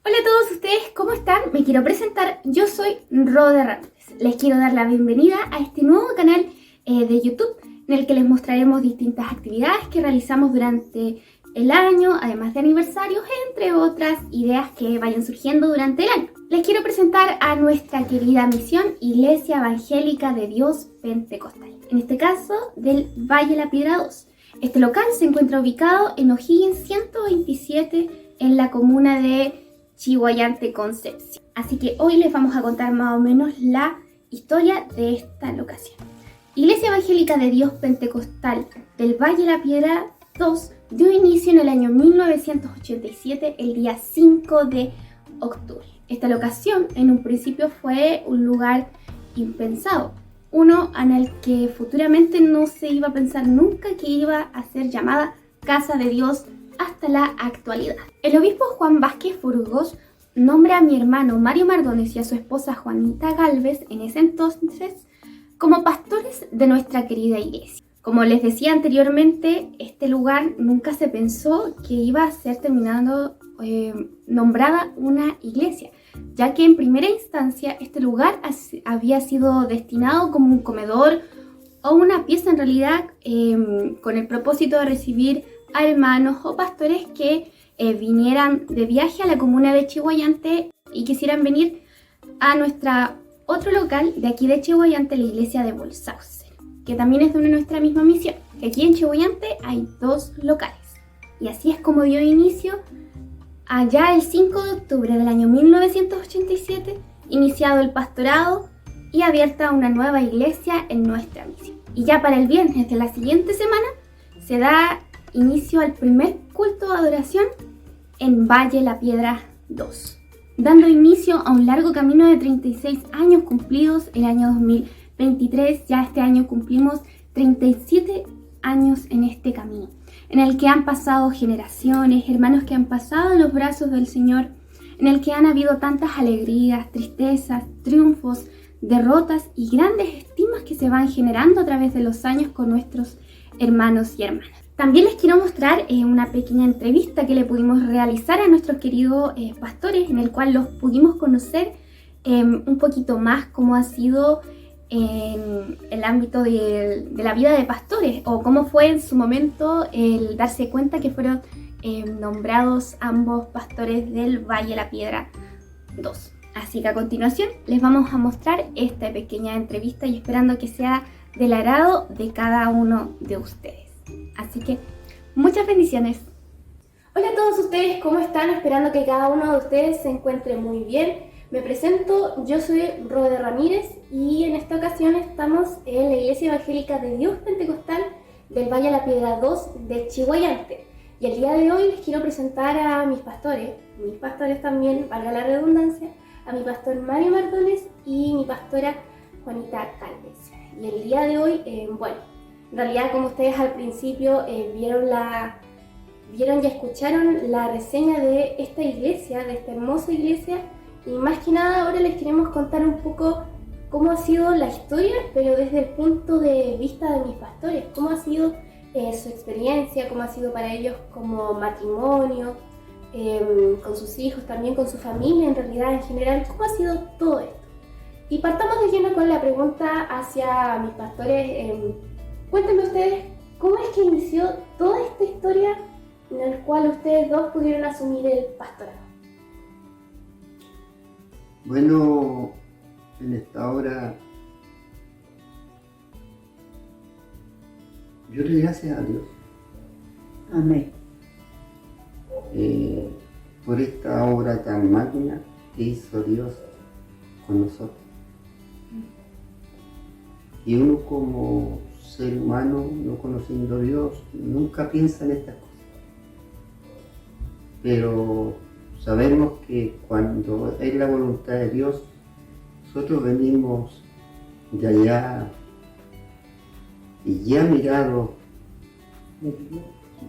Hola a todos ustedes, ¿cómo están? Me quiero presentar, yo soy Rode Ramírez. Les quiero dar la bienvenida a este nuevo canal de YouTube en el que les mostraremos distintas actividades que realizamos durante el año, además de aniversarios, entre otras ideas que vayan surgiendo durante el año. Les quiero presentar a nuestra querida misión Iglesia Evangélica de Dios Pentecostal, en este caso del Valle La Piedra 2. Este local se encuentra ubicado en O'Higgins 127 en la comuna de Chillhuayante, Concepción. Así que hoy les vamos a contar más o menos la historia de esta locación. Iglesia Evangélica de Dios Pentecostal del Valle La Piedra 2 dio inicio en el año 1987, el día 5 de octubre. Esta locación en un principio fue un lugar impensado, uno en el que futuramente no se iba a pensar nunca que iba a ser llamada Casa de Dios hasta la actualidad. El obispo Juan Vázquez Burgos nombra a mi hermano Mario Mardones y a su esposa Juanita Galvez en ese entonces como pastores de nuestra querida iglesia. Como les decía anteriormente, este lugar nunca se pensó que iba a ser nombrada una iglesia, ya que en primera instancia este lugar había sido destinado como un comedor o una pieza en realidad con el propósito de recibir a hermanos o pastores que vinieran de viaje a la comuna de Chillhuayante y quisieran venir a nuestra otro local de aquí de Chillhuayante, la iglesia de Bolsaucer, que también es de nuestra misma misión, que aquí en Chillhuayante hay dos locales. Y así es como dio inicio allá el 5 de octubre del año 1987, iniciado el pastorado y abierta una nueva iglesia en nuestra misión. Y ya para el viernes de la siguiente semana se da inicio al primer culto de adoración en Valle La Piedra 2, dando inicio a un largo camino de 36 años cumplidos el año 2023. Ya este año cumplimos 37 años en este camino, en el que han pasado generaciones, hermanos que han pasado en los brazos del Señor, en el que han habido tantas alegrías, tristezas, triunfos, derrotas y grandes estimas que se van generando a través de los años con nuestros hermanos y hermanas. También les quiero mostrar una pequeña entrevista que le pudimos realizar a nuestros queridos pastores, en el cual los pudimos conocer un poquito más cómo ha sido en el ámbito de la vida de pastores, o cómo fue en su momento el darse cuenta que fueron nombrados ambos pastores del Valle La Piedra 2. Así que a continuación les vamos a mostrar esta pequeña entrevista y esperando que sea del agrado de cada uno de ustedes. Así que muchas bendiciones. Hola a todos ustedes, ¿cómo están? Esperando que cada uno de ustedes se encuentre muy bien. Me presento, yo soy Rode Ramírez y en esta ocasión estamos en la Iglesia Evangélica de Dios Pentecostal del Valle La Piedra 2 de Chillhuayante. Y el día de hoy les quiero presentar a mis pastores también, valga la redundancia, a mi pastor Mario Mardones y mi pastora Juanita Calves. Y el día de hoy, en realidad, como ustedes al principio vieron y escucharon la reseña de esta iglesia, de esta hermosa iglesia, y más que nada ahora les queremos contar un poco cómo ha sido la historia, pero desde el punto de vista de mis pastores, cómo ha sido su experiencia, cómo ha sido para ellos como matrimonio, con sus hijos, también con su familia, en realidad en general, cómo ha sido todo esto. Y partamos de lleno con la pregunta hacia mis pastores. Cuéntenme ustedes, ¿cómo es que inició toda esta historia en la cual ustedes dos pudieron asumir el pastorado? Bueno, en esta hora yo le doy gracias a Dios. Amén. Por esta obra tan magna que hizo Dios con nosotros. Y uno como ser humano, no conociendo a Dios, nunca piensa en estas cosas. Pero sabemos que cuando es la voluntad de Dios, nosotros venimos de allá y ya mirado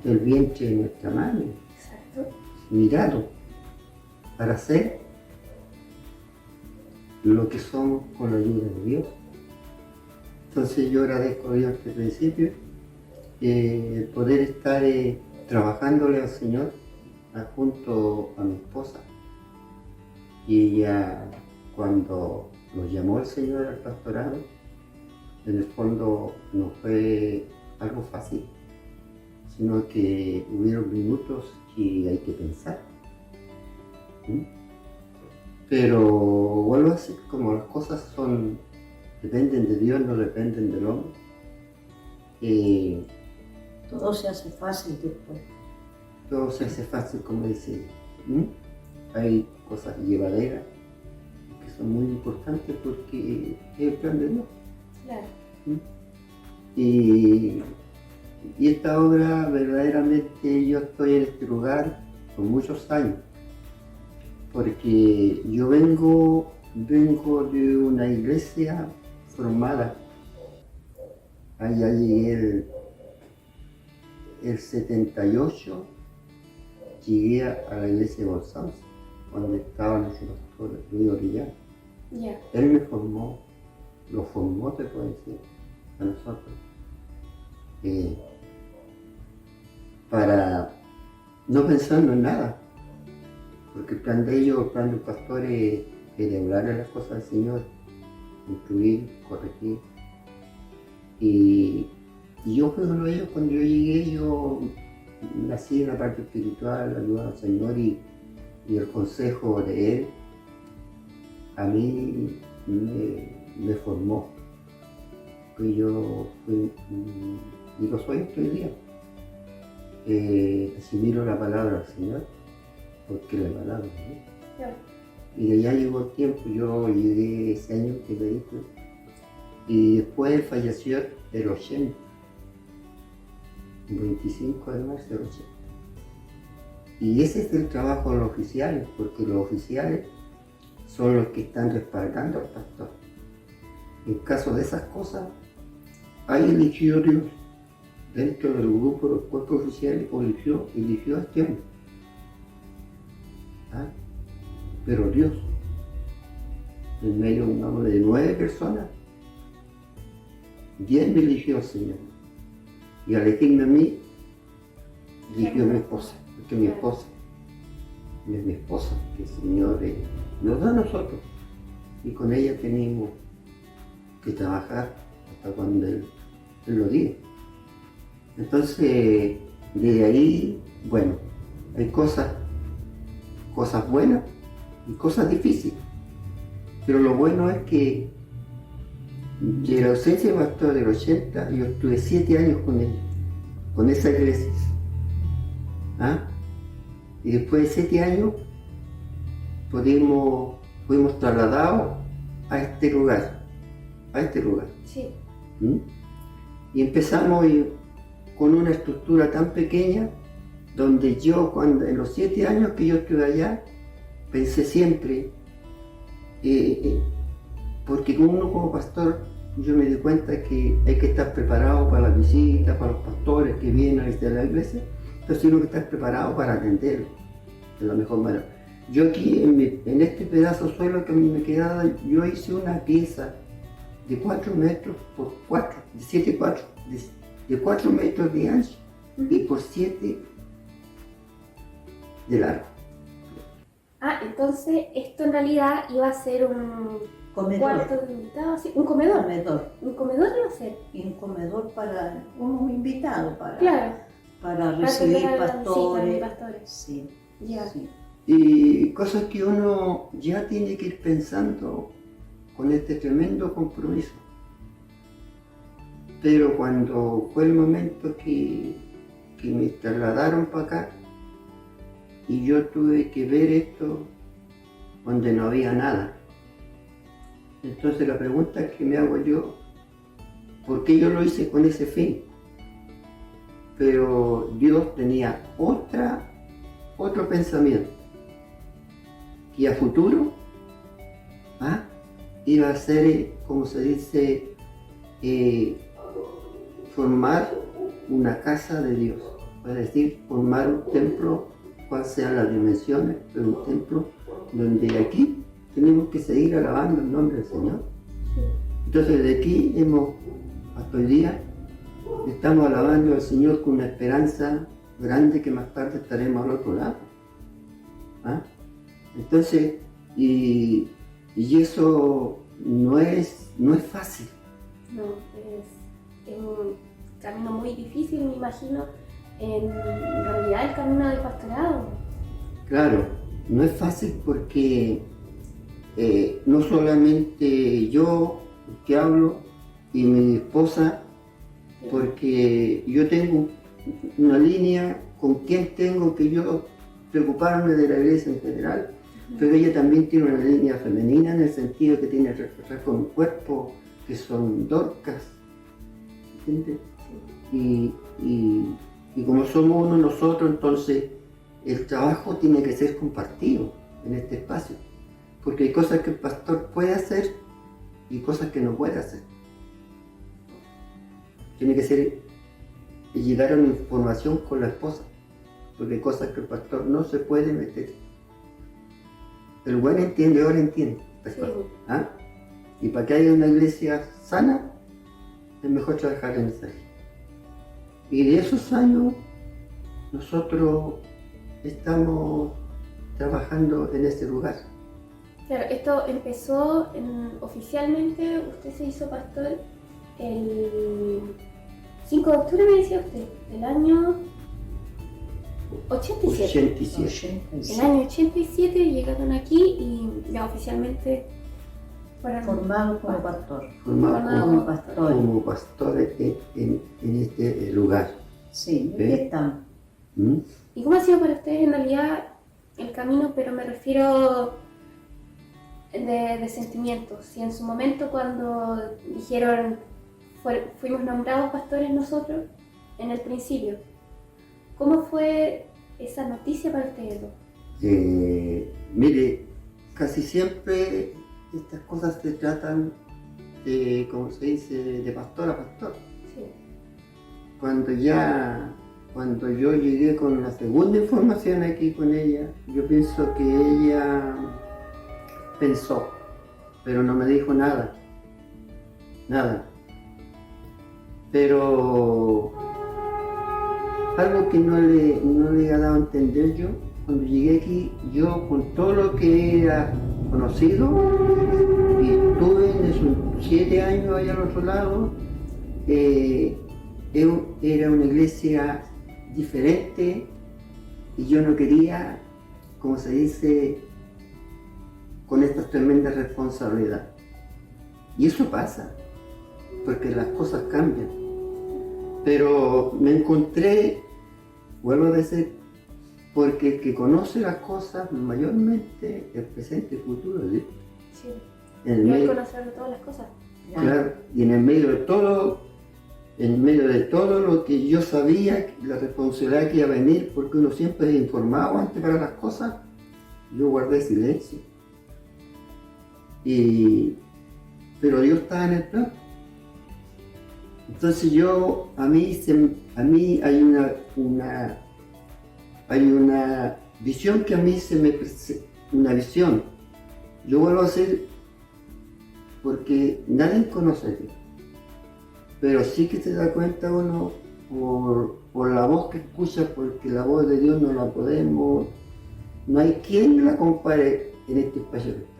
del vientre de nuestra madre. Exacto. Mirado para ser lo que somos con la ayuda de Dios. Entonces yo agradezco a Dios desde el principio el poder estar trabajándole al Señor junto a mi esposa Y ella, cuando nos llamó el Señor al pastorado, en el fondo no fue algo fácil, sino que hubieron minutos que hay que pensar. ¿Mm? Pero vuelvo a decir, como las cosas dependen de Dios, no dependen del hombre. Todo se hace fácil después. Todo se hace fácil, como dice ella. ¿Mm? Hay cosas llevaderas que son muy importantes porque es el plan de Dios. Claro. ¿Mm? Y esta obra, verdaderamente, yo estoy en este lugar por muchos años, porque yo vengo de una iglesia formada. Allá llegué el 78, llegué a la iglesia de Bolsán, donde estaba nuestro pastor Luis Orellana. Ya. Él me formó, lo formó, te puedo decir, a nosotros, para no pensando en nada, porque el plan de ellos, el plan del pastor es hablar de las cosas del Señor, instruir, corregir. Y yo fui uno de ellos. Cuando yo llegué, yo nací en la parte espiritual, ayudar al Señor y el consejo de Él a mí me formó. Que yo fui, y lo soy hasta hoy día. Asimilo la palabra del Señor, porque la palabra, ¿no? Claro. Y de allá llegó el tiempo, yo llegué ese año que le dije, y después falleció el 80, el 25 de marzo del 80. Y ese es el trabajo de los oficiales, porque los oficiales son los que están respaldando al pastor. En caso de esas cosas, hay eligió Dios dentro del grupo de los cuerpos oficiales, eligió a este hombre. ¿Ah? Pero Dios, en medio de un hombre de 9 personas, 10 me eligió al Señor. Y al elegirme a mí, eligió a mi esposa, porque mi esposa es mi esposa, que el Señor nos da a nosotros. Y con ella tenemos que trabajar hasta cuando Él lo diga. Entonces, de ahí, bueno, hay cosas buenas y cosas difíciles. Pero lo bueno es que de la ausencia de pastor del 80, yo estuve 7 años con él, con esa iglesia. ¿Ah? Y después de 7 años fuimos trasladados a este lugar. Sí. ¿Mm? Y empezamos con una estructura tan pequeña, donde yo, en los 7 años que yo estuve allá, pensé siempre, porque uno como pastor, yo me di cuenta que hay que estar preparado para la visita, para los pastores que vienen a visitar la iglesia, entonces uno que estar preparado para atenderlo de la mejor manera. Yo aquí, en este pedazo de suelo que me quedaba, yo hice una pieza de 4 metros por 4, de 7 4, de 4 metros de ancho y por 7 de largo. Ah, entonces esto en realidad iba a ser un Comedor. cuarto de invitados, sí, un comedor. Comedor. Un comedor iba a ser. Y un comedor para unos invitados, Claro. para recibir atender a la visita de pastores. pastores. Sí, Ya. sí. Y cosas que uno ya tiene que ir pensando con este tremendo compromiso. Pero cuando fue el momento que me trasladaron para acá y yo tuve que ver esto donde no había nada. Entonces la pregunta que me hago yo, ¿por qué yo lo hice con ese fin? Pero Dios tenía otro pensamiento, que a futuro iba a ser, como se dice, formar una casa de Dios, es decir, formar un templo, cual sean las dimensiones, pero un templo donde aquí tenemos que seguir alabando el nombre del Señor. Entonces de aquí hasta hoy día, estamos alabando al Señor con una esperanza grande que más tarde estaremos al otro lado. Entonces, Y eso no es fácil. No, es un camino muy difícil, me imagino, en realidad el camino del pastorado. Claro, no es fácil porque no solamente yo que hablo y mi esposa, porque yo tengo una línea con quien tengo que yo preocuparme de la iglesia en general, pero ella también tiene una línea femenina en el sentido que tiene rasgos en cuerpo que son Dorcas, ¿entiendes? Y como somos uno nosotros, entonces el trabajo tiene que ser compartido en este espacio, porque hay cosas que el pastor puede hacer y cosas que no puede hacer. Tiene que ser llegar a una información con la esposa, porque hay cosas que el pastor no se puede meter. El buen entiende, ahora entiende. Sí. ¿Ah? Y para que haya una iglesia sana, es mejor trabajar en mensaje. Y de esos años, nosotros estamos trabajando en este lugar. Claro, esto empezó oficialmente, usted se hizo pastor el 5 de octubre, me decía usted, del año 87. 87. El año 87 llegaron aquí y ya oficialmente fueron Formado como pastor. Formado Como pastor. como pastores en este lugar. Sí, ¿Ve? aquí estamos. ¿Mm? ¿Y cómo ha sido para ustedes en realidad el camino? Pero me refiero de sentimientos. Si en su momento cuando dijeron fuimos nombrados pastores nosotros, en el principio, ¿cómo fue esa noticia para ustedes dos? Mire, casi siempre estas cosas se tratan de, como se dice, de pastor a pastor. Sí. Cuando yo llegué con la segunda información aquí con ella, yo pienso que ella pensó, pero no me dijo nada. Pero algo que no le he dado a entender yo, cuando llegué aquí, yo con todo lo que era conocido, y estuve en esos 7 años allá al otro lado, era una iglesia diferente y yo no quería, como se dice, con esta tremenda responsabilidad. Y eso pasa, porque las cosas cambian. Pero me encontré, vuelvo a decir, porque el que conoce las cosas mayormente el presente y el futuro es Dios. Sí. En el Y hay medio, conocer de todas las cosas. claro, y en medio de todo lo que yo sabía, la responsabilidad que iba a venir, porque uno siempre es informado antes para las cosas, yo guardé silencio. Pero Dios estaba en el plan. Entonces a mí hay una visión que a mí se me presenta, una visión. Yo vuelvo a hacer porque nadie conoce a Dios, pero sí que se da cuenta uno por la voz que escucha, porque la voz de Dios no hay quien la compare en este espacio que está.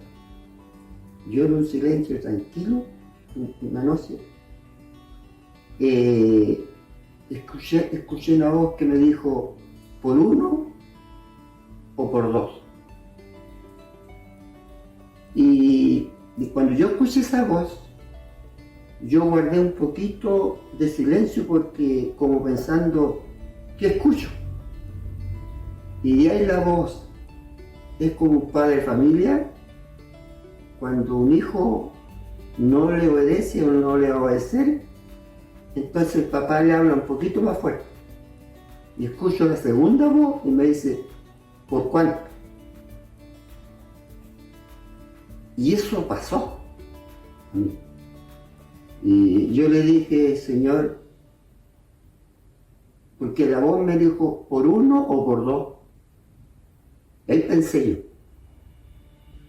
Yo en un silencio tranquilo, una noche, escuché una voz que me dijo, ¿por uno o por dos? Y cuando yo escuché esa voz, yo guardé un poquito de silencio porque como pensando, ¿qué escucho? Y de ahí la voz es como un padre de familia, cuando un hijo no le obedece o no le va a obedecer, entonces el papá le habla un poquito más fuerte. Y escucho la segunda voz y me dice, ¿por cuánto? Y eso pasó a mí. Y yo le dije, Señor, porque la voz me dijo, ¿por uno o por dos? Ahí pensé yo.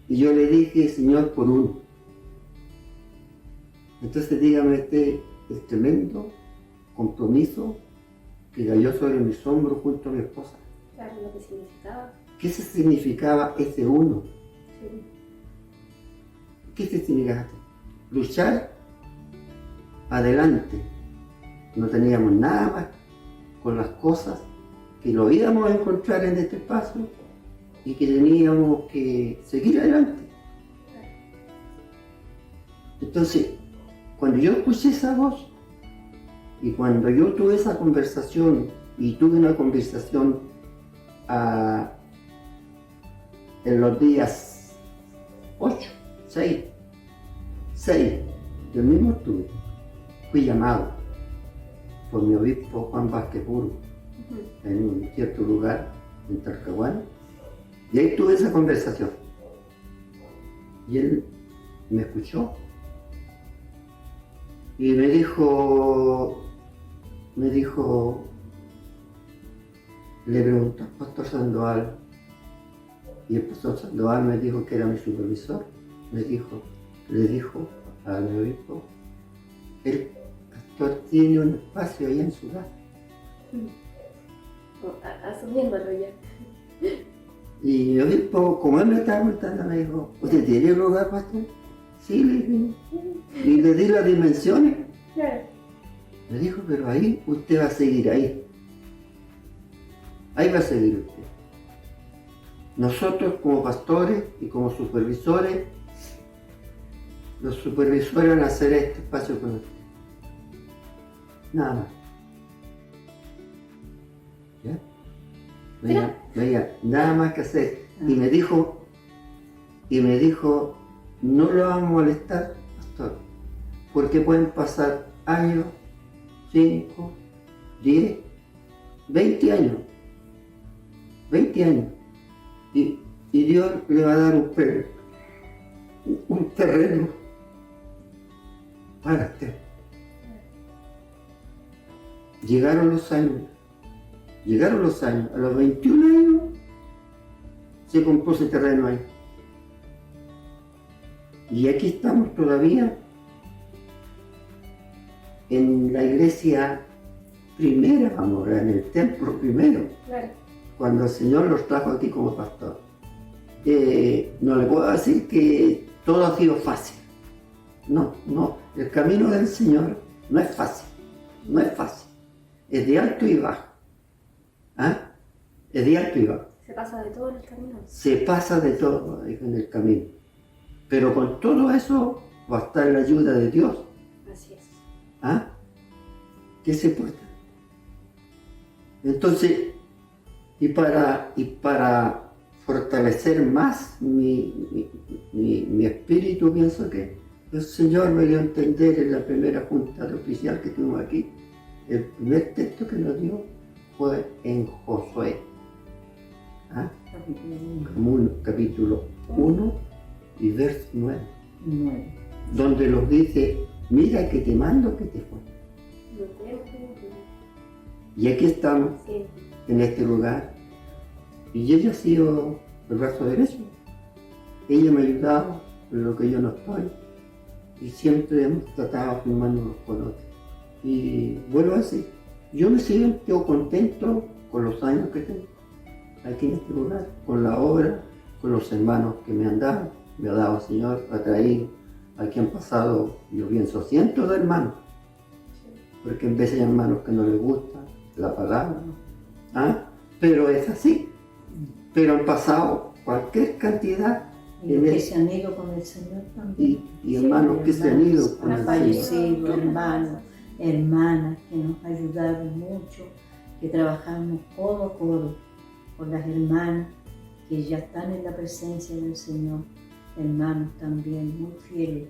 Y yo le dije, Señor, por uno. Entonces dígame el tremendo compromiso que cayó sobre mis hombros junto a mi esposa. Claro, lo que significaba. ¿Qué se significaba ese uno? Sí. ¿qué se tiene que hacer? Luchar adelante. No teníamos nada más con las cosas que lo íbamos a encontrar en este espacio y que teníamos que seguir adelante. Entonces, cuando yo escuché esa voz y cuando yo tuve esa conversación y tuve una conversación en los días 8, 6, yo mismo fui llamado por mi obispo Juan Vázquez Burgos en un cierto lugar en Talcahuano, y ahí tuve esa conversación y él me escuchó y me dijo, le preguntó al pastor Sandoval, y el pastor Sandoval me dijo que era mi supervisor, le dijo al obispo, el pastor tiene un espacio ahí en su casa. Asumiéndolo ya. Y el obispo, como él me estaba contando, me dijo, ¿usted tiene lugar, pastor? Sí, le dije. Y le di las dimensiones. Claro. Me dijo, pero ahí usted va a seguir ahí. Ahí va a seguir usted. Nosotros como pastores y como supervisores, los supervisores van a hacer este espacio con usted. Nada más. ¿Ya? No había nada más que hacer. Y me dijo, no lo vamos a molestar, pastor, porque pueden pasar años, 5, 10, 20 años. 20 años. Y Dios le va a dar un terreno para usted. Llegaron los años, a los 21 años se compró ese terreno ahí. Y aquí estamos todavía en la iglesia primera, vamos, en el templo primero. Claro. Cuando el Señor los trajo aquí como pastor. No le puedo decir que todo ha sido fácil. No, el camino del Señor no es fácil, es de alto y bajo. Es de alto y bajo. Se pasa de todo en el camino. Se pasa de todo en el camino. Pero con todo eso va a estar la ayuda de Dios. Así es. ¿Qué se puede? Entonces, y para fortalecer más mi espíritu, pienso que el Señor me dio a entender en la primera junta de oficial que tuvimos aquí, el primer texto que nos dio fue en Josué, capítulo 1 y verso 9, donde nos dice, mira que te mando que te fue. Y aquí estamos, Sí. en este lugar, y ella ha sido el brazo derecho. Ella me ha ayudado en lo que yo no estoy, y siempre hemos tratado de unos con otros. Y vuelvo a decir, yo me siento contento con los años que tengo aquí en este lugar, con la obra, con los hermanos que me han dado, me ha dado el Señor, ha traído, aquí han pasado, yo pienso, cientos de hermanos, porque en vez de hermanos que no les gusta la palabra, pero es así, pero han pasado cualquier cantidad. Y los que se han ido con el Señor también. Y hermanos que se han ido con han el fallecido, hermanos, hermanas que nos ayudaron mucho, que trabajamos codo a codo con las hermanas que ya están en la presencia del Señor, hermanos también muy fieles,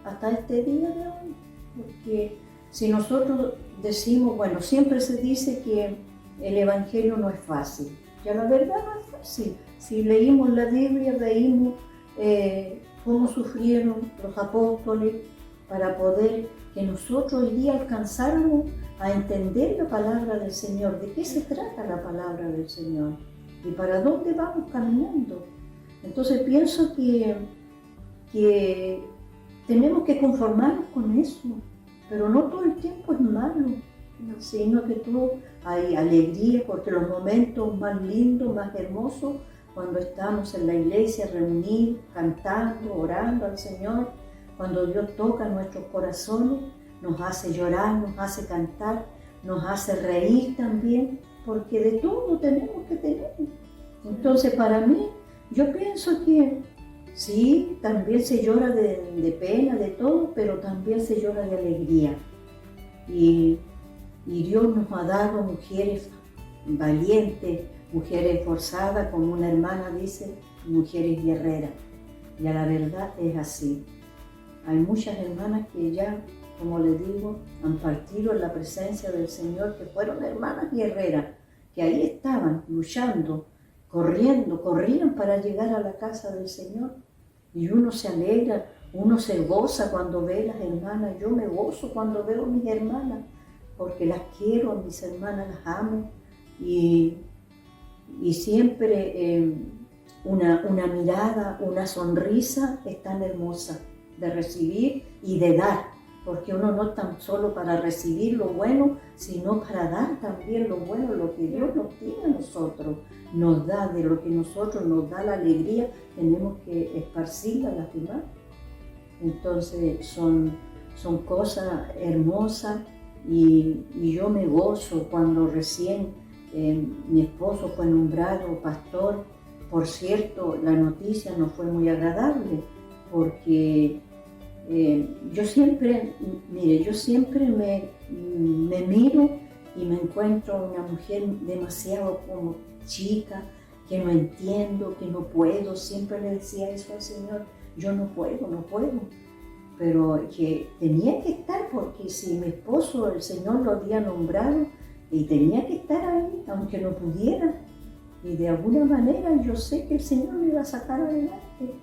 hasta este día de hoy, porque si nosotros decimos, bueno, siempre se dice que el Evangelio no es fácil, ya la verdad no es fácil. Si leímos la Biblia, veíamos cómo sufrieron los apóstoles para poder que nosotros hoy día alcanzáramos a entender la palabra del Señor, de qué se trata la palabra del Señor y para dónde vamos caminando. Entonces pienso que tenemos que conformarnos con eso, pero no todo el tiempo es malo, sino que hay alegría, porque los momentos más lindos, más hermosos, cuando estamos en la iglesia reunidos, cantando, orando al Señor, cuando Dios toca nuestros corazones, nos hace llorar, nos hace cantar, nos hace reír también, porque de todo tenemos que tener. Entonces, para mí, yo pienso que sí, también se llora de pena, de todo, pero también se llora de alegría. Y Dios nos ha dado mujeres valientes, mujeres esforzadas, como una hermana dice, mujeres guerreras. Y a la verdad es así. Hay muchas hermanas que ya, como les digo, han partido en la presencia del Señor, que fueron hermanas guerreras, que ahí estaban luchando, corriendo, corrían para llegar a la casa del Señor. Y uno se alegra, uno se goza cuando ve a las hermanas. Yo me gozo cuando veo a mis hermanas, porque las quiero, a mis hermanas las amo. Y siempre una mirada, una sonrisa es tan hermosa de recibir y de dar, porque uno no es tan solo para recibir lo bueno, sino para dar también lo bueno, lo que Dios nos tiene a nosotros, nos da, de lo que nosotros nos da la alegría, tenemos que esparcirla a las demás. Entonces son cosas hermosas y yo me gozo cuando recién mi esposo fue nombrado pastor. Por cierto, la noticia no fue muy agradable, porque yo siempre me miro y me encuentro una mujer demasiado como chica, que no entiendo, que no puedo. Siempre le decía eso al Señor, yo no puedo, pero que tenía que estar, porque si mi esposo, el Señor lo había nombrado, y tenía que estar ahí, aunque no pudiera. Y de alguna manera yo sé que el Señor me iba a sacar adelante.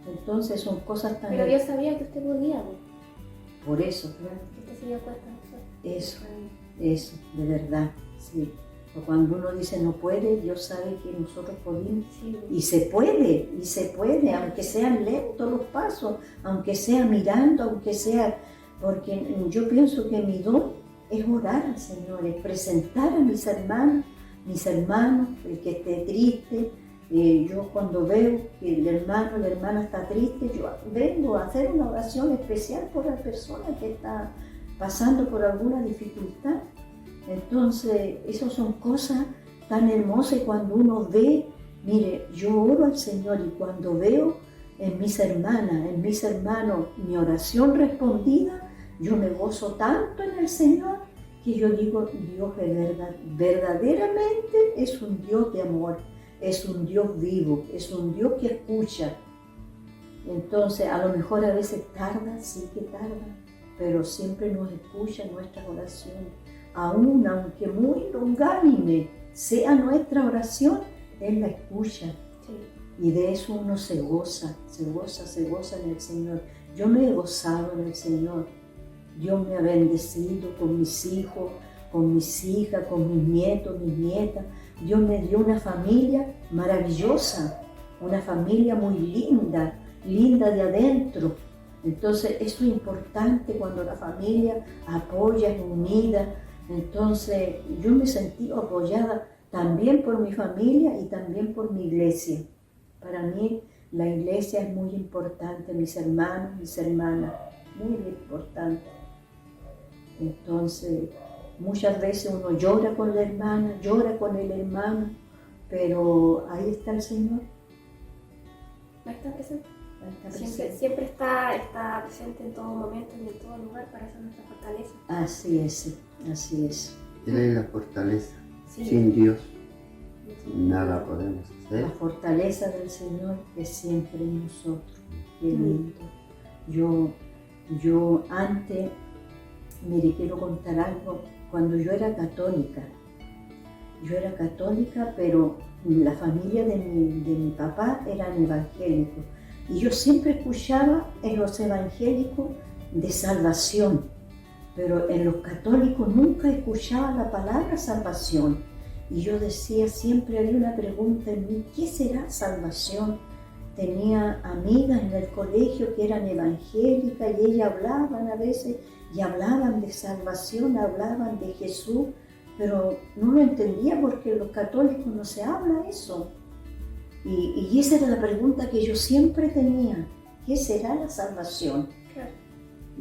Entonces son cosas tan... Pero Dios sabía que usted podía, ¿no? Por eso, claro. Que usted se dio cuenta. Eso, de verdad, sí. O cuando uno dice no puede, Dios sabe que nosotros podemos. Sí. Y se puede, aunque sean lentos los pasos, aunque sea mirando, aunque sea... Porque yo pienso que mi don es orar al Señor, es presentar a mis hermanos, el que esté triste. Yo cuando veo que el hermano, la hermana está triste, yo vengo a hacer una oración especial por la persona que está pasando por alguna dificultad. Entonces, esas son cosas tan hermosas. Cuando uno ve, mire, yo oro al Señor y cuando veo en mis hermanas, en mis hermanos, mi oración respondida, yo me gozo tanto en el Señor que yo digo, Dios es verdad, verdaderamente es un Dios de amor, es un Dios vivo, es un Dios que escucha. Entonces, a lo mejor a veces tarda, sí que tarda, pero siempre nos escucha nuestra oración. Aún aunque muy longánime sea nuestra oración, Él la escucha. Sí. Y de eso uno se goza en el Señor. Yo me he gozado en el Señor. Dios me ha bendecido con mis hijos, con mis hijas, con mis nietos, mis nietas. Dios me dio una familia maravillosa, una familia muy linda de adentro. Entonces eso es importante cuando la familia apoya, es unida. Entonces yo me sentí apoyada también por mi familia y también por mi iglesia. Para mí la iglesia es muy importante, mis hermanos, mis hermanas, muy importante. Entonces, muchas veces uno llora con la hermana, llora con el hermano, pero ahí está el Señor. Ahí está presente. Ahí está presente. Siempre está presente en todo momento y en todo lugar para ser nuestra fortaleza. Así es. Él es la fortaleza. Sí. Sin Dios nada podemos hacer. La fortaleza del Señor es siempre en nosotros. Qué lindo. Yo antes, mire, quiero contar algo. Cuando yo era católica, pero la familia de mi papá eran evangélicos. Y yo siempre escuchaba en los evangélicos de salvación, pero en los católicos nunca escuchaba la palabra salvación. Y yo decía, siempre había una pregunta en mí, ¿qué será salvación? Tenía amigas en el colegio que eran evangélicas y ellas hablaban a veces y hablaban de salvación, hablaban de Jesús, pero no lo entendía porque en los católicos no se habla eso. Y esa era la pregunta que yo siempre tenía, ¿qué será la salvación? Claro.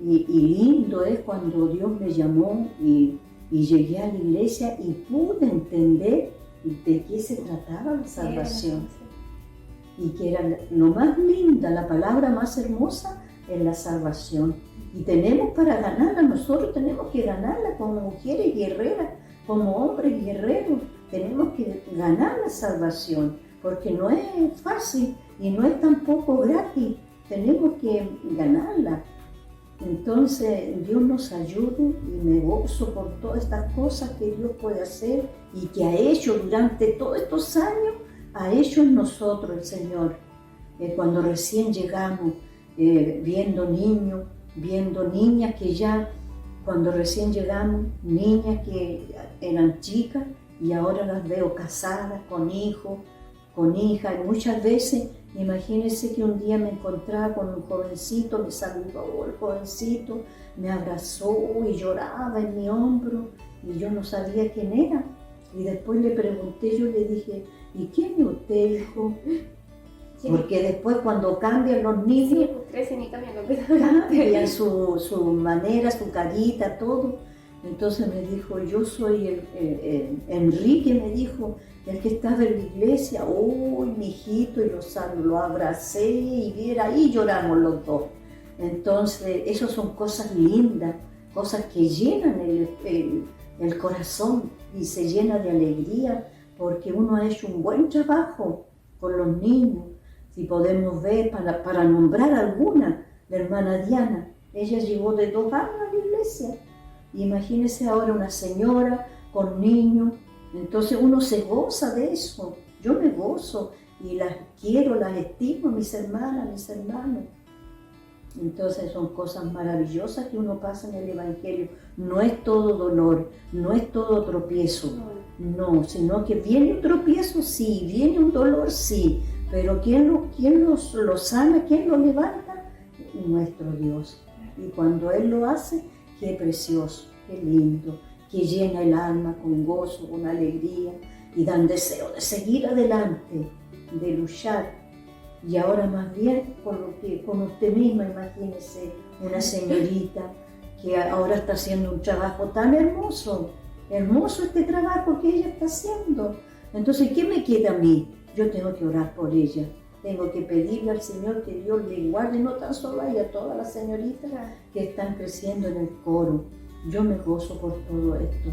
Y lindo es cuando Dios me llamó y llegué a la iglesia y pude entender de qué se trataba la salvación. Y que era lo más linda, la palabra más hermosa es la salvación. Y tenemos para ganarla, nosotros tenemos que ganarla como mujeres guerreras, como hombres guerreros. Tenemos que ganar la salvación, porque no es fácil y no es tampoco gratis. Tenemos que ganarla. Entonces Dios nos ayude y me gozo por todas estas cosas que Dios puede hacer y que ha hecho durante todos estos años, ha hecho en nosotros el Señor. Cuando recién llegamos, viendo niños, viendo niñas que ya, cuando recién llegamos, niñas que eran chicas y ahora las veo casadas, con hijos, con hijas, y muchas veces. Imagínense que un día me encontraba con un jovencito, me saludó el jovencito, me abrazó y lloraba en mi hombro y yo no sabía quién era. Y después le pregunté, yo le dije, ¿y quién es usted, hijo? Sí. Porque después cuando cambian los niños, sí, pues crecen y cambian completamente. Cambian su manera, su carita, todo. Entonces me dijo, yo soy Enrique, me dijo, el que estaba en la iglesia. Uy, mi hijito, y lo abracé y viera, ahí lloramos los dos. Entonces, esas son cosas lindas, cosas que llenan el corazón y se llena de alegría, porque uno ha hecho un buen trabajo con los niños. Si podemos ver, para nombrar alguna, la hermana Diana, ella llegó de 2 años a la iglesia. Imagínense ahora una señora con niños, entonces uno se goza de eso. Yo me gozo y las quiero, las estimo, mis hermanas, mis hermanos. Entonces son cosas maravillosas que uno pasa en el Evangelio. No es todo dolor, no es todo tropiezo, no, sino que viene un tropiezo, sí, viene un dolor, sí, pero ¿quién lo sana, quién lo levanta? Nuestro Dios. Y cuando Él lo hace, qué precioso, qué lindo, que llena el alma con gozo, con alegría y dan deseo de seguir adelante, de luchar. Y ahora más bien con usted misma, imagínese una señorita que ahora está haciendo un trabajo tan hermoso, hermoso este trabajo que ella está haciendo. Entonces, ¿qué me queda a mí? Yo tengo que orar por ella. Tengo que pedirle al Señor que Dios le guarde, no tan solo a ella, a todas las señoritas que están creciendo en el coro. Yo me gozo por todo esto.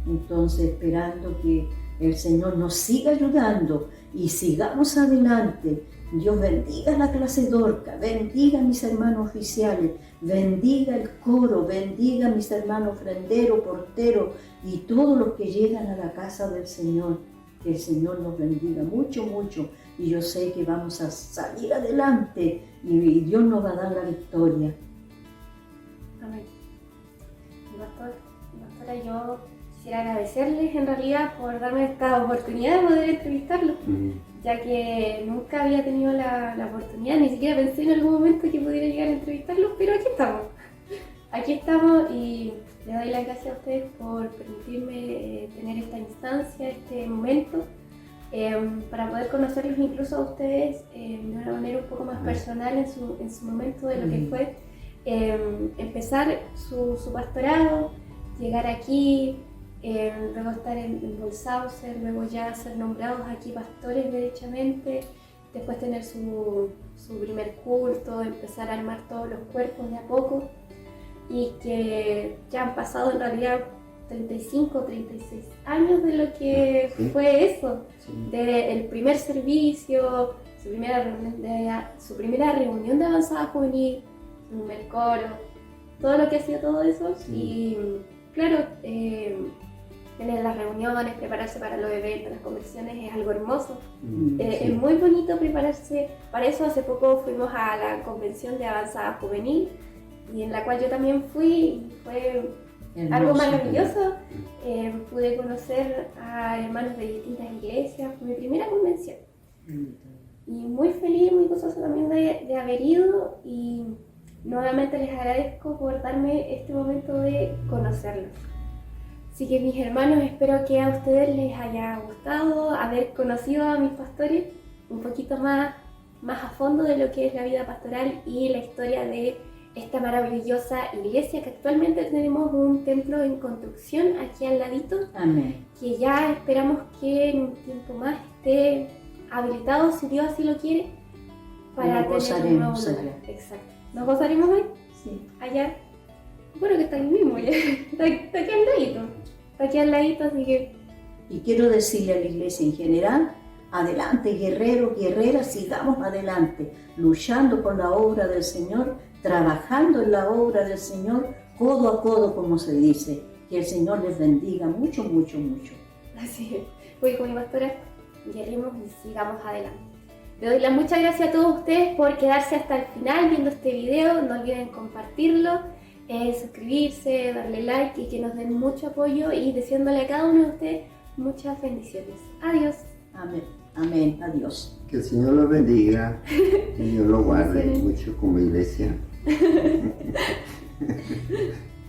Entonces, esperando que el Señor nos siga ayudando y sigamos adelante. Dios bendiga la clase Dorca, bendiga a mis hermanos oficiales, bendiga el coro, bendiga a mis hermanos ofrenderos, porteros y todos los que llegan a la casa del Señor. Que el Señor nos bendiga mucho, mucho. Y yo sé que vamos a salir adelante y Dios nos va a dar la victoria. Amén. Pastora, yo quisiera agradecerles en realidad por darme esta oportunidad de poder entrevistarlo, ya que nunca había tenido la oportunidad, ni siquiera pensé en algún momento que pudiera llegar a entrevistarlo, pero aquí estamos. Aquí estamos y le doy las gracias a ustedes por permitirme tener esta instancia, este momento, para poder conocerlos incluso a ustedes de una manera un poco más personal en su momento de lo que fue empezar su pastorado, llegar aquí, luego estar en Bolsauser, luego ya ser nombrados aquí pastores derechamente, después tener su primer culto, empezar a armar todos los cuerpos de a poco, y que ya han pasado en realidad 35, 36 años de lo que fue eso, del primer servicio, su primera reunión de avanzada juvenil, su primer coro, todo lo que ha sido todo eso. Y claro, tener las reuniones, prepararse para los eventos, las conversiones es algo hermoso. Es muy bonito prepararse para eso. Hace poco fuimos a la convención de avanzada juvenil y en la cual yo también fui y fue algo maravilloso. Pude conocer a hermanos de distintas iglesias, fue mi primera convención. Y muy feliz, muy gozosa también de haber ido, y nuevamente les agradezco por darme este momento de conocerlos. Así que mis hermanos, espero que a ustedes les haya gustado haber conocido a mis pastores un poquito más a fondo de lo que es la vida pastoral y la historia de esta maravillosa iglesia, que actualmente tenemos un templo en construcción aquí al ladito, Amén. que ya esperamos que en un tiempo más esté habilitado, si Dios así lo quiere, para Nos tener un nuevo gozaremos lugar. allá. Exacto. ¿Nos gozaremos hoy? Sí. Allá. Bueno, que está ahí mismo, ya. Está aquí al ladito. Está aquí al ladito, así que Y quiero decirle a la iglesia en general, adelante guerreros, guerreras, sigamos adelante, luchando por la obra del Señor, trabajando en la obra del Señor, codo a codo, como se dice. Que el Señor les bendiga mucho, mucho, mucho. así es. Voy con mi pastora, guerremos y sigamos adelante. Le doy las muchas gracias a todos ustedes por quedarse hasta el final viendo este video. No olviden compartirlo, suscribirse, darle like y que nos den mucho apoyo, y deseándole a cada uno de ustedes muchas bendiciones. Adiós. Amén. Amén. Adiós. Que el Señor los bendiga, que Dios los guarde Sí. mucho como iglesia.